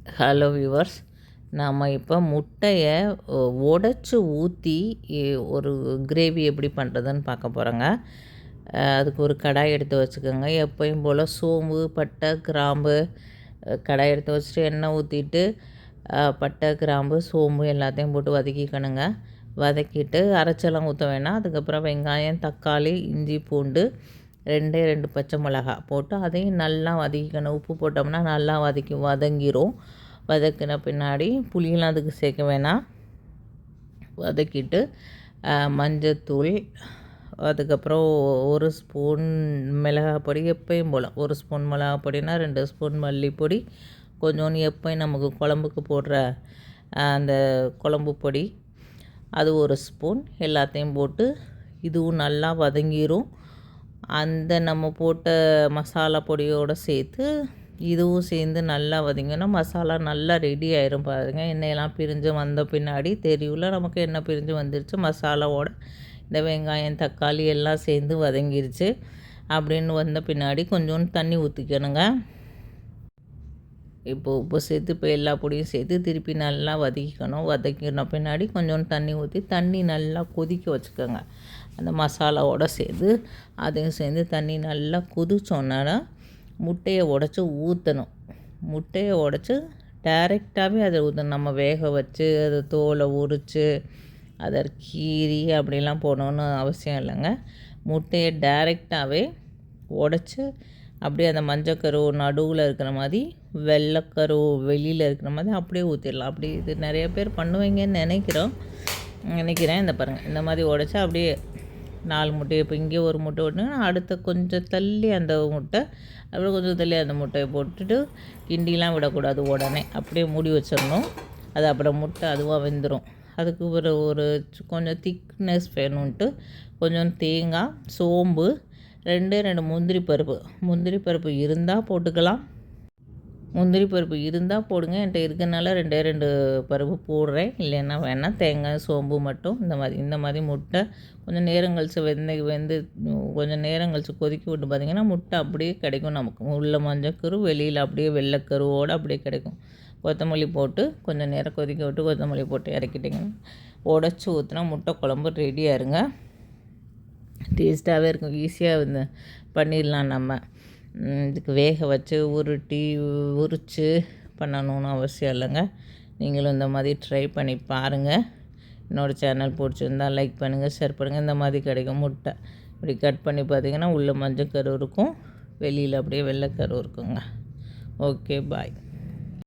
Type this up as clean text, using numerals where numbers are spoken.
Hello viewers, நாம் இப்போ முட்டையை உடைச்சி ஊற்றி ஒரு கிரேவி எப்படி பண்ணுறதுன்னு பார்க்க போகிறோங்க. அதுக்கு ஒரு கடாய் எடுத்து வச்சுக்கோங்க. எப்பயும் போல் சோம்பு, பட்டை, கிராம்பு, கடாய் எடுத்து வச்சுட்டு எண்ணெய் ஊற்றிட்டு பட்டை, கிராம்பு, சோம்பு எல்லாத்தையும் போட்டு வதக்கிக்கணுங்க. வதக்கிட்டு அரைச்செல்லாம் ஊற்ற வேணாம். அதுக்கப்புறம் வெங்காயம், தக்காளி, இஞ்சி, பூண்டு, 2 பச்சை மிளகா போட்டு அதையும் நல்லா வதக்கிக்கணும். உப்பு போட்டோம்னா நல்லா வதங்கிரும். வதக்கின பின்னாடி புளியெலாம் அதுக்கு சேர்க்க வேணாம். வதக்கிட்டு மஞ்சத்தூள், அதுக்கப்புறம் 1 ஸ்பூன் மிளகாப்பொடி, எப்பயும் போல் 1 ஸ்பூன் மிளகாப்பொடினா 2 ஸ்பூன் மல்லிப்பொடி, கொஞ்சோண்டு எப்பயும் நமக்கு குழம்புக்கு போடுற அந்த குழம்பு பொடி அது 1 ஸ்பூன் எல்லாத்தையும் போட்டு இதுவும் நல்லா வதங்கிரும். அந்த நம்ம போட்ட மசாலா பொடியோடு சேர்த்து இதுவும் சேர்ந்து நல்லா வதங்கினா மசாலா நல்லா ரெடி ஆயிரும். பாருங்கள், எண்ணெயெல்லாம் பிரிஞ்சு வந்த பின்னாடி தெரியும்ல நமக்கு எண்ணெய் பிரிஞ்சு வந்துருச்சு. மசாலாவோட இந்த வெங்காயம், தக்காளி எல்லாம் சேர்ந்து வதங்கிருச்சு. அப்படின்னு வந்த பின்னாடி கொஞ்சோண்டு தண்ணி ஊற்றிக்கணுங்க. இப்போ உப்பு சேர்த்து இப்போ எல்லா பொடியும் சேர்த்து திருப்பி நல்லா வதக்கிக்கணும். வதக்கின பின்னாடி கொஞ்சோண்டு தண்ணி ஊற்றி தண்ணி நல்லா கொதிக்க வச்சுக்கோங்க. அந்த மசாலாவோடு சேர்த்து அதையும் சேர்ந்து தண்ணி நல்லா கொதிச்சோன்னா முட்டையை உடச்சி ஊற்றணும். முட்டையை உடச்சி டைரெக்டாகவே அதை ஊற்றணும். நம்ம வேக வச்சு அதை தோலை உரித்து அதை கீறி அப்படிலாம் போடணுன்னு அவசியம் இல்லைங்க. முட்டையை டைரெக்டாகவே உடச்சி அப்படியே அந்த மஞ்சக்கரு நடுவில் இருக்கிற மாதிரி, வெள்ளைக்கரு வெளியில் இருக்கிற மாதிரி அப்படியே ஊற்றிடலாம். அப்படி இது நிறைய பேர் பண்ணுவீங்கன்னு நினைக்கிறேன். இந்த பாருங்கள், இந்த மாதிரி உடச்சி அப்படியே 4 முட்டையை இப்போ இங்கே ஒரு முட்டை விட்டுங்கன்னா அடுத்த கொஞ்சம் தள்ளி அந்த முட்டை, அப்புறம் கொஞ்சம் தள்ளி அந்த முட்டையை போட்டுட்டு கிண்டிலாம் விடக்கூடாது. உடனே அப்படியே மூடி வச்சிடணும். அது அப்புறம் முட்டை அதுவாக வெந்துடும். அதுக்கு ஒரு கொஞ்சம் திக்னஸ் வேணும்ன்ட்டு கொஞ்சம் தேங்காய், சோம்பு, 2 முந்திரி பருப்பு இருந்தால் போட்டுக்கலாம். முந்திரி பருப்பு இருந்தால் போடுங்க. என்கிட்ட இருக்கிறனால 2 பருப்பு போடுறேன். இல்லைன்னா வேணால் தேங்காய், சோம்பு மட்டும். இந்த மாதிரி முட்டை கொஞ்சம் நேரம் கழித்து வெந்து கொஞ்சம் நேரம் கழித்து கொதிக்க விட்டு பார்த்திங்கன்னா முட்டை அப்படியே கிடைக்கும் நமக்கு. உள்ள மஞ்சக்கரு, வெளியில் அப்படியே வெள்ளைக்கருவோடு அப்படியே கிடைக்கும். கொத்தமல்லி போட்டு கொஞ்சம் நேரம் கொதிக்க விட்டு கொத்தமல்லி போட்டு இறக்கிட்டிங்கன்னா உடச்சி ஊற்றினா முட்டை குழம்பு ரெடியாக இருங்க. டேஸ்ட்டாகவே இருக்கும். ஈஸியாக பண்ணிடலாம். நம்ம இதுக்கு வேக வச்சு உரித்து பண்ணணுன்னு அவசியம் இல்லைங்க. நீங்களும் இந்த மாதிரி ட்ரை பண்ணி பாருங்கள். என்னோடய சேனல் பிடிச்சிருந்தால் லைக் பண்ணுங்கள், ஷேர் பண்ணுங்கள். இந்த மாதிரி கிடைக்கும் முட்டை. இப்படி கட் பண்ணி பார்த்திங்கன்னா உள்ளே மஞ்சள் கரு இருக்கும், வெளியில் அப்படியே வெள்ளைக்கரு இருக்குங்க. ஓகே, பாய்.